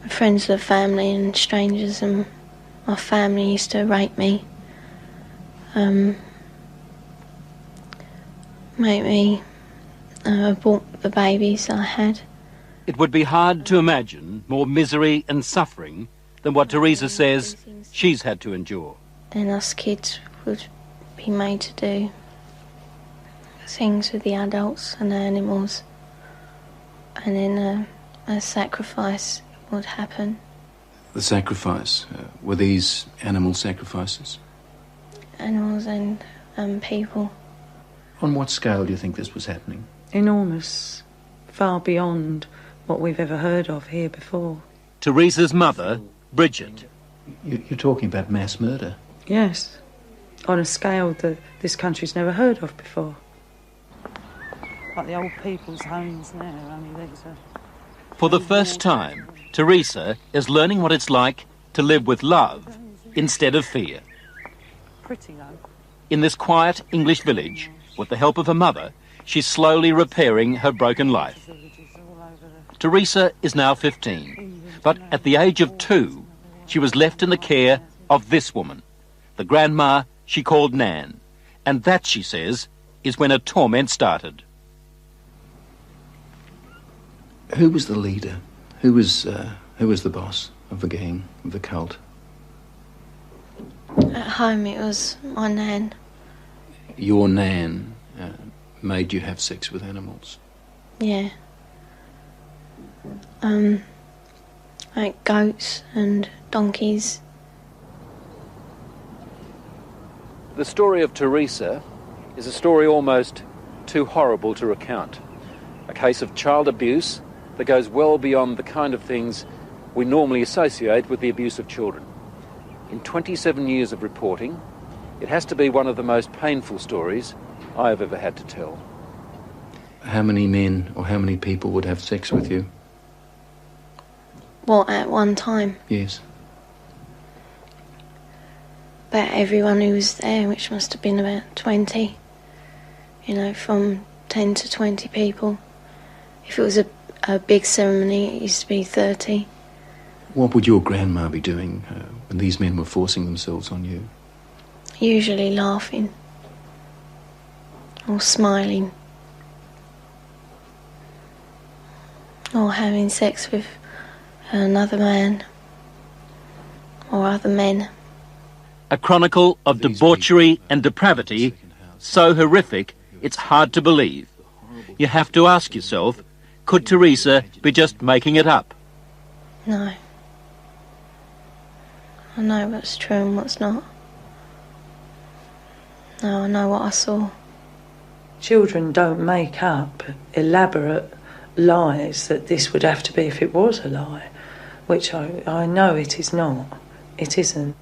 friends of the family and strangers, and my family used to rape me, make me abort the babies I had. It would be hard to imagine more misery and suffering than what Teresa says she's had to endure. And us kids would be made to do things with the adults and the animals, and then a sacrifice would happen. The sacrifice, were these animal sacrifices? Animals and people. On what scale do you think this was happening? Enormous, far beyond what we've ever heard of here before. Teresa's mother, Bridget. You're talking about mass murder? Yes, on a scale that this country's never heard of before. Like the old people's homes there, only these are... For the first time, Teresa is learning what it's like to live with love instead of fear. Pretty though. In this quiet English village, with the help of her mother, she's slowly repairing her broken life. Teresa is now 15, but at the age of 2, she was left in the care of this woman, the grandma she called Nan, and that, she says, is when her torment started. Who was the leader? Who was the boss of the gang, of the cult? At home it was my Nan. Your Nan made you have sex with animals? Yeah. Like goats and donkeys. The story of Teresa is a story almost too horrible to recount. A case of child abuse that goes well beyond the kind of things we normally associate with the abuse of children. In 27 years of reporting, it has to be one of the most painful stories I have ever had to tell. How many men or how many people would have sex with you? What, at one time? Yes. About everyone who was there, which must have been about 20. You know, from 10 to 20 people. If it was a big ceremony, it used to be 30. What would your grandma be doing when these men were forcing themselves on you? Usually laughing. Or smiling. Or having sex with another man. Or other men. A chronicle of debauchery and depravity so horrific it's hard to believe. You have to ask yourself, could Teresa be just making it up? No. I know what's true and what's not. No, I know what I saw. Children don't make up elaborate lies that this would have to be if it was a lie, which I know it is not. It isn't.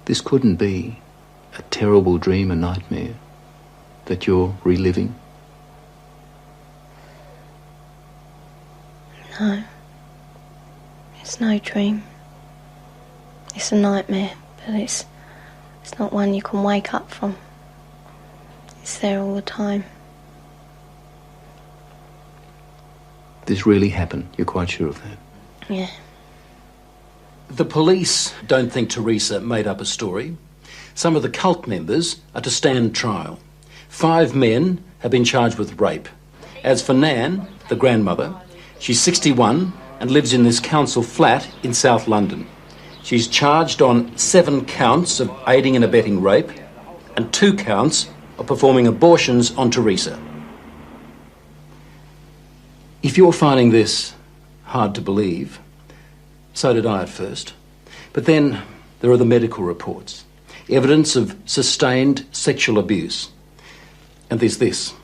This couldn't be a terrible dream, a nightmare that you're reliving? No. It's no dream. It's a nightmare, but it's not one you can wake up from. It's there all the time. This really happened, you're quite sure of that? Yeah. The police don't think Teresa made up a story. Some of the cult members are to stand trial. 5 men have been charged with rape. As for Nan, the grandmother, she's 61 and lives in this council flat in South London. She's charged on 7 counts of aiding and abetting rape and 2 counts of performing abortions on Teresa. If you're finding this hard to believe, so did I at first. But then there are the medical reports, evidence of sustained sexual abuse. And there's this,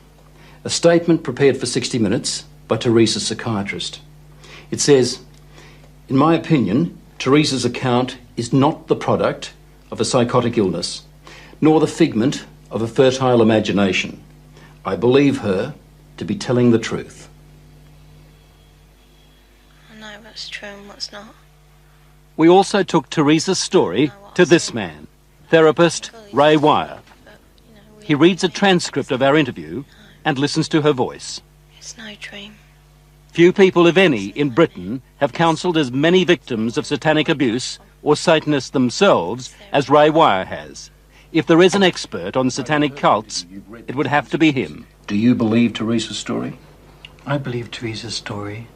a statement prepared for 60 Minutes by Teresa's psychiatrist. It says, "In my opinion, Teresa's account is not the product of a psychotic illness, nor the figment of a fertile imagination. I believe her to be telling the truth." I know what's true and what's not. We also took Teresa's story to this man, therapist Ray Wire. He reads a transcript of our interview and listens to her voice. It's no dream. Few people, if any, in Britain have counselled as many victims of satanic abuse or Satanists themselves as Ray Wire has. If there is an expert on satanic cults, it would have to be him. Do you believe Teresa's story? I believe Teresa's story.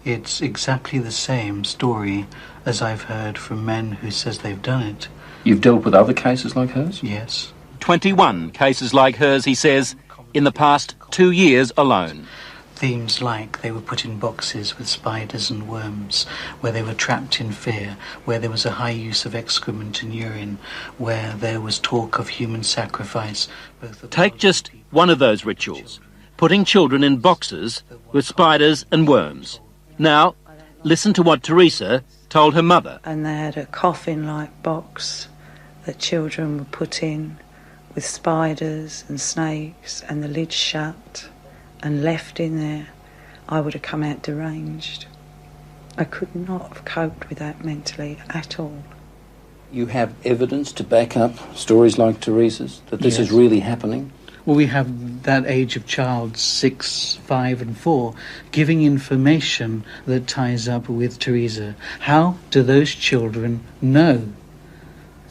It's exactly the same story as I've heard from men who says they've done it. You've dealt with other cases like hers? Yes. 21 cases like hers, he says, in the past 2 years alone. Themes like they were put in boxes with spiders and worms, where they were trapped in fear, where there was a high use of excrement and urine, where there was talk of human sacrifice. Take just one of those rituals, putting children in boxes with spiders and worms. Now, listen to what Teresa told her mother. And they had a coffin-like box that children were put in with spiders and snakes and the lid shut and left in there. I would have come out deranged. I could not have coped with that mentally at all. You have evidence to back up stories like Teresa's, that this Yes. is really happening? Well, we have that age of child, 6, 5 and 4, giving information that ties up with Teresa. How do those children know?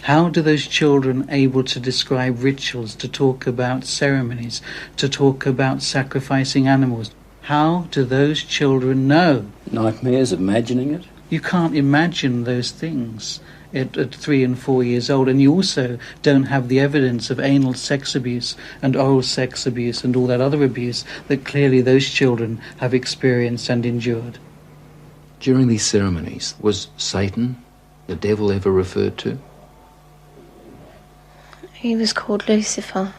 How do those children able to describe rituals, to talk about ceremonies, to talk about sacrificing animals? How do those children know? Nightmares, imagining it? You can't imagine those things at 3 and 4 years old, and you also don't have the evidence of anal sex abuse and oral sex abuse and all that other abuse that clearly those children have experienced and endured. During these ceremonies, was Satan, the devil, ever referred to? He was called Lucifer.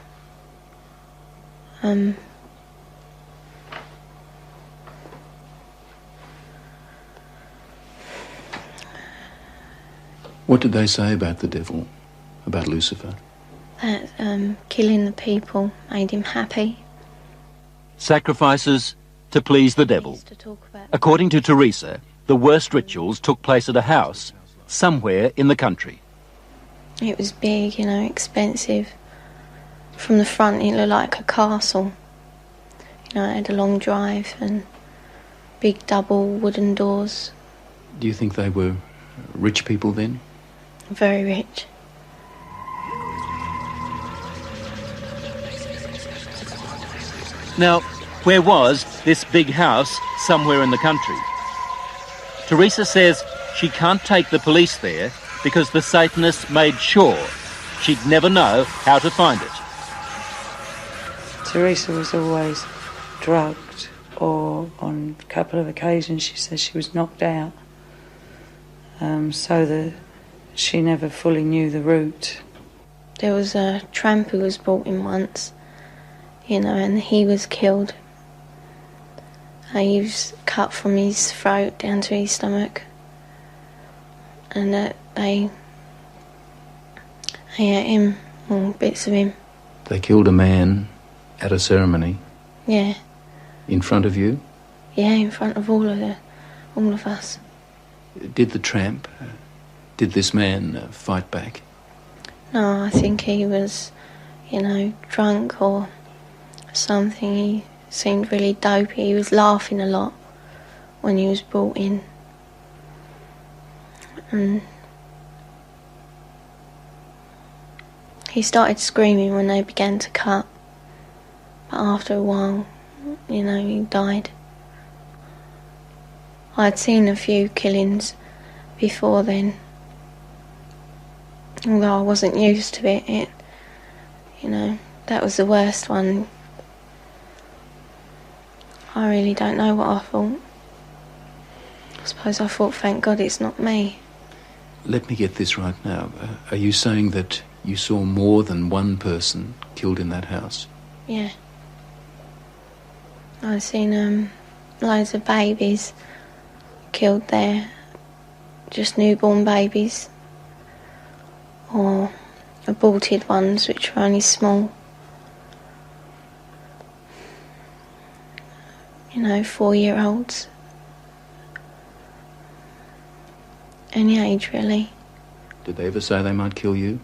What did they say about the devil, about Lucifer? That killing the people made him happy. Sacrifices to please the devil. Used to talk about According to Teresa, the worst rituals took place at a house somewhere in the country. it was big, expensive. From the front it looked like a castle. It had a long drive and big double wooden doors. Do you think they were rich people then? Very rich. Now, where was this big house somewhere in the country? Teresa says she can't take the police there because the Satanists made sure she'd never know how to find it. Teresa was always drugged, or on a couple of occasions she says she was knocked out, so that she never fully knew the route. There was a tramp who was brought in once, and he was killed. He was cut from his throat down to his stomach, and they ate him, or bits of him. They killed a man at a ceremony Yeah, in front of you? yeah, in front of all of us. Did the tramp, did this man fight back? No, I think he was, drunk or something. He seemed really dopey. He was laughing a lot when he was brought in. And he started screaming when they began to cut. But after a while, he died. I'd seen a few killings before then. Although I wasn't used to it, that was the worst one. I really don't know what I thought. I suppose I thought, thank God it's not me. Let me get this right now. Are you saying that you saw more than one person killed in that house? Yeah. I've seen loads of babies killed there. Just newborn babies. Or aborted ones, which were only small. 4-year-olds. Any age, really. Did they ever say they might kill you?